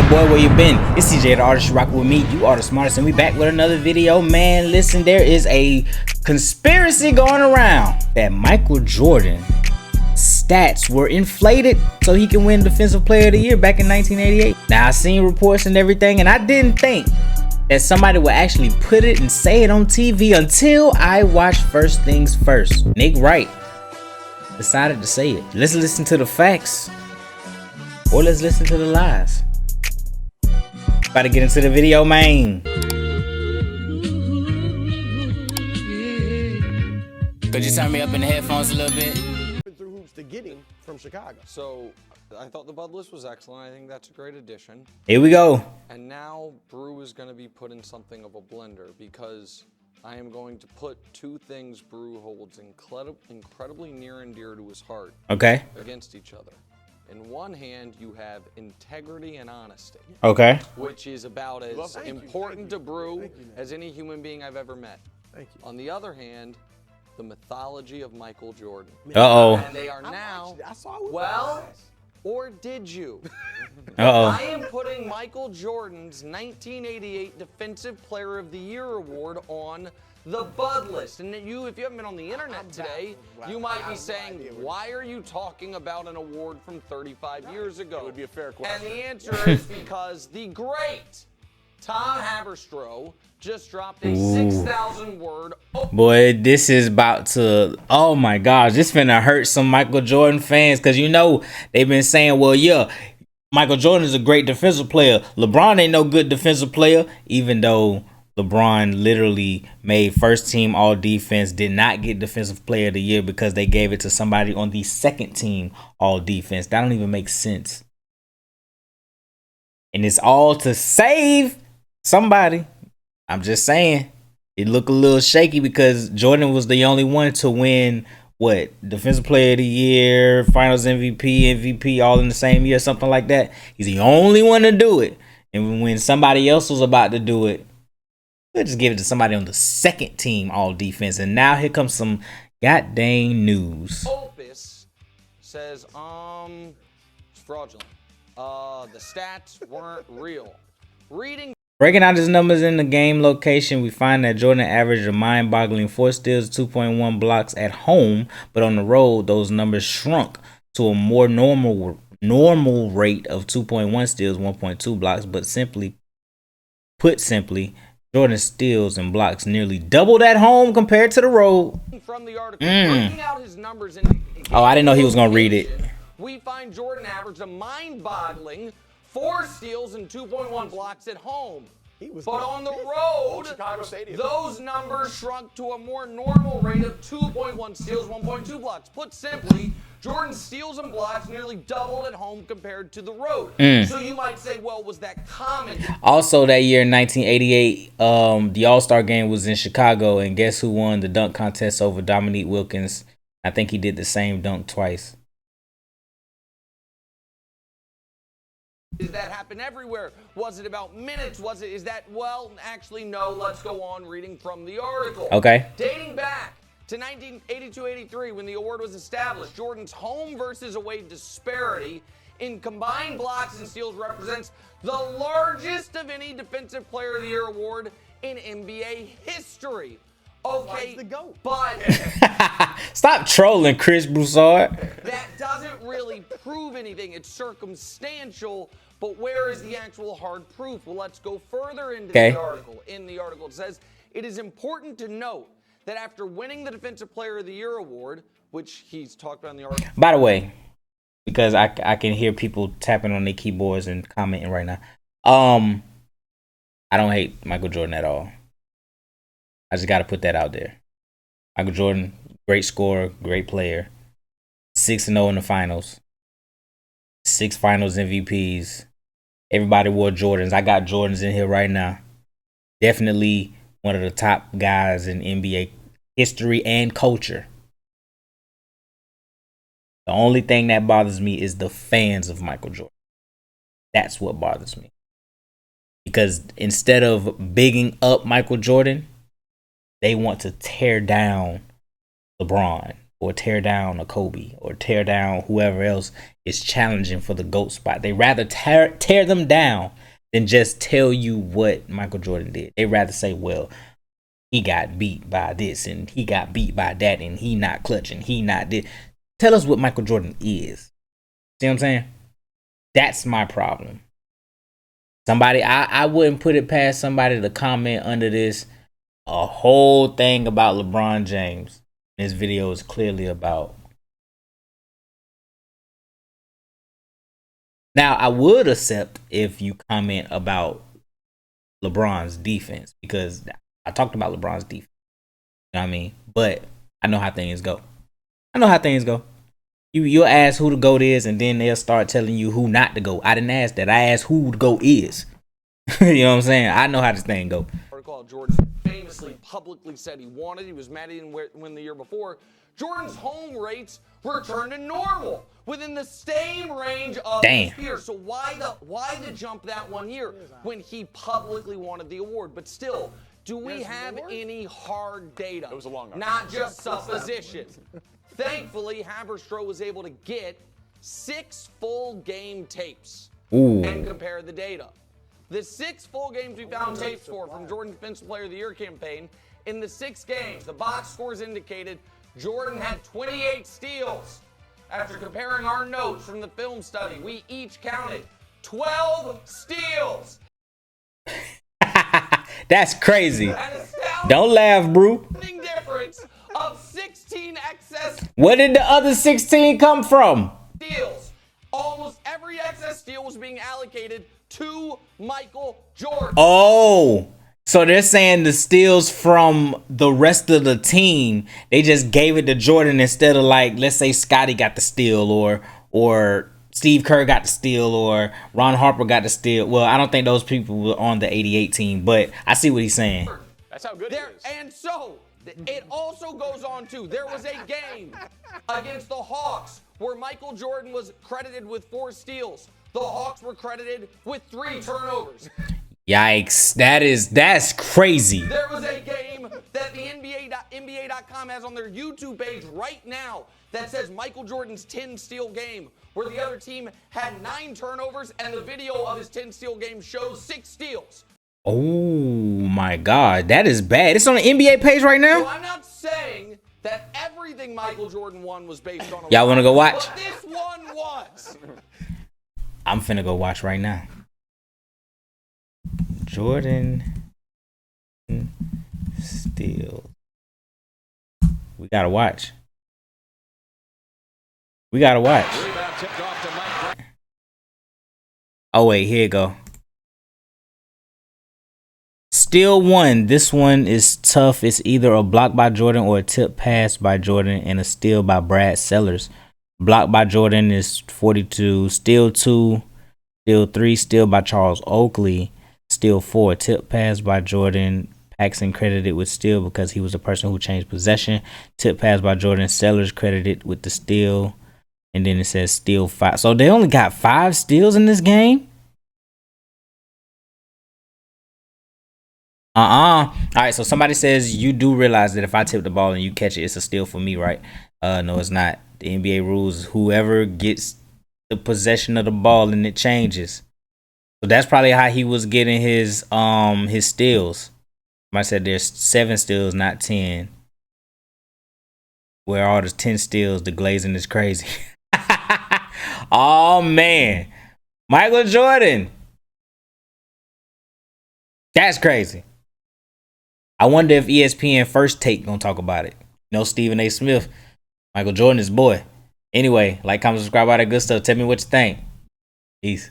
boy, where you been? It's TeeJay, the artist. You rock with me. You are the smartest, and we back with another video. Man, listen, there is a conspiracy going around that Michael Jordan stats were inflated so he can win Defensive Player of the Year back in 1988. Now, I seen reports and everything, and I didn't think that somebody would actually put it and say it on TV until I watched First Things First. Nick Wright decided to say it. Let's listen to the facts, or let's listen to the lies. About to get into the video, man. Could you turn me up in the headphones a little bit? Through hoops to get him from Chicago. So I thought the Bud list was excellent. I think that's a great addition. Here we go. And now Brew is going to be put in something of a blender because I am going to put two things Brew holds incredibly near and dear to his heart. Okay. Against each other. In one hand, you have integrity and honesty. Okay. Which is about as important to Brew as any human being I've ever met. Thank you. On the other hand, the mythology of Michael Jordan. Uh-oh. And they are now, well, or did you? Uh-oh. I am putting Michael Jordan's 1988 Defensive Player of the Year award on the Bud list. And if you haven't been on the internet today, you might be saying, why are you talking about an award from 35 years ago? It would be a fair question. And the answer is because the great Tom Haberstroh just dropped a 6,000 word. Boy, this is about to, oh my gosh, this finna hurt some Michael Jordan fans, because you know they've been saying, well, yeah, Michael Jordan is a great defensive player. LeBron ain't no good defensive player, even though LeBron literally made first team all defense, did not get Defensive Player of the Year because they gave it to somebody on the second team all defense. That don't even make sense. And it's all to save somebody. I'm just saying, it looked a little shaky because Jordan was the only one to win, what, Defensive Player of the Year, Finals MVP all in the same year, something like that. He's the only one to do it. And when somebody else was about to do it, we'll just give it to somebody on the second team all defense. And now here comes some goddamn news. Opus says, it's fraudulent. The stats weren't real. Breaking out his numbers in the game location, we find that Jordan averaged a mind-boggling 4 steals, 2.1 blocks at home, but on the road, those numbers shrunk to a more normal rate of 2.1 steals, 1.2 blocks. But put simply, Jordan's steals and blocks nearly doubled at home compared to the road. From the article, breaking out his numbers in oh, I didn't know he was gonna read it. We find Jordan averaged a mind-boggling 4 steals and 2.1 blocks at home. But on the road, those numbers shrunk to a more normal rate of 2.1 steals, 1.2 blocks. Put simply, Jordan's steals and blocks nearly doubled at home compared to the road. So you might say, well, was that common? Also, that year in 1988, the All-Star game was in Chicago, and guess who won the dunk contest over Dominique Wilkins? I think he did the same dunk twice. Does that happen everywhere? Was it about minutes? Is that, well, actually, no. Let's go on reading from the article. Okay. Dating back to 1982-83, when the award was established, Jordan's home versus away disparity in combined blocks and steals represents the largest of any Defensive Player of the Year award in NBA history. Okay, but stop trolling, Chris Broussard. That doesn't really prove anything. It's circumstantial, but where is the actual hard proof? Well, let's go further into the article. In the article, it says, it is important to note that after winning the Defensive Player of the Year award, which he's talked about in the article. By the way, because I can hear people tapping on their keyboards and commenting right now. I don't hate Michael Jordan at all. I just got to put that out there. Michael Jordan, great scorer, great player. 6-0 in the finals. 6 finals MVPs. Everybody wore Jordans. I got Jordans in here right now. Definitely one of the top guys in NBA history and culture. The only thing that bothers me is the fans of Michael Jordan. That's what bothers me. Because instead of bigging up Michael Jordan, they want to tear down LeBron or tear down a Kobe or tear down whoever else is challenging for the GOAT spot. They rather tear them down than just tell you what Michael Jordan did. They rather say, well, he got beat by this and he got beat by that and he not clutching, he not did. Tell us what Michael Jordan is. See what I'm saying? That's my problem. Somebody, I wouldn't put it past somebody to comment under this a whole thing about LeBron James. This video is clearly about. Now, I would accept if you comment about LeBron's defense, because I talked about LeBron's defense. You know what I mean? But I know how things go. You'll ask who the GOAT is, and then they'll start telling you who not the GOAT. I didn't ask that. I asked who the GOAT is. You know what I'm saying? I know how this thing go. Jordan famously publicly said he wanted. He was mad he didn't win the year before. Jordan's home rates returned to normal within the same range of his peers. So why the jump that 1 year when he publicly wanted the award? But still, do we have any hard data? It was a long night. Not just supposition. Thankfully, Haberstroh was able to get 6 full game tapes and compare the data. The 6 full games we found tapes for from Jordan's Defensive Player of the Year campaign, in the 6 games, the box scores indicated Jordan had 28 steals. After comparing our notes from the film study, we each counted 12 steals. That's crazy. Don't laugh, bro. Difference of 16 excess. Where did the other 16 come from? Steals. Almost every excess steal was being allocated to Michael Jordan. Oh, so they're saying the steals from the rest of the team, they just gave it to Jordan instead of, like, let's say Scottie got the steal, or Steve Kerr got the steal, or Ron Harper got the steal. Well, I don't think those people were on the 88 team, but I see what he's saying. That's how good it is. And so it also goes on to, there was a game against the Hawks where Michael Jordan was credited with 4 steals. The Hawks were credited with 3 turnovers. Yikes, that's crazy. There was a game that the NBA.com has on their YouTube page right now that says Michael Jordan's 10 steal game, where the other team had 9 turnovers, and the video of his 10 steal game shows 6 steals. Oh my God, that is bad. It's on the NBA page right now. So I'm not saying that everything Michael Jordan won was based on a y'all want to go watch? But this one was. I'm finna go watch right now. Jordan steals. We gotta watch. Oh wait, here you go. Steal 1. This one is tough. It's either a block by Jordan or a tip pass by Jordan and a steal by Brad Sellers. Block by Jordan is 42. Steal 2. Steal 3. Steal by Charles Oakley. Steal 4. Tip pass by Jordan. Paxson credited with steal because he was the person who changed possession. Tip pass by Jordan. Sellers credited with the steal. And then it says steal 5. So they only got 5 steals in this game? All right, so somebody says you do realize that if I tip the ball and you catch it, it's a steal for me, right? No, it's not. The NBA rules, whoever gets the possession of the ball and it changes. So that's probably how he was getting his steals. I said there's 7 steals, not 10. Where all the 10 steals, the glazing is crazy. Oh man, Michael Jordan. That's crazy. I wonder if ESPN First Take gonna talk about it. You know, Stephen A. Smith, Michael Jordan is boy. Anyway, like, comment, subscribe, all that good stuff. Tell me what you think. Peace.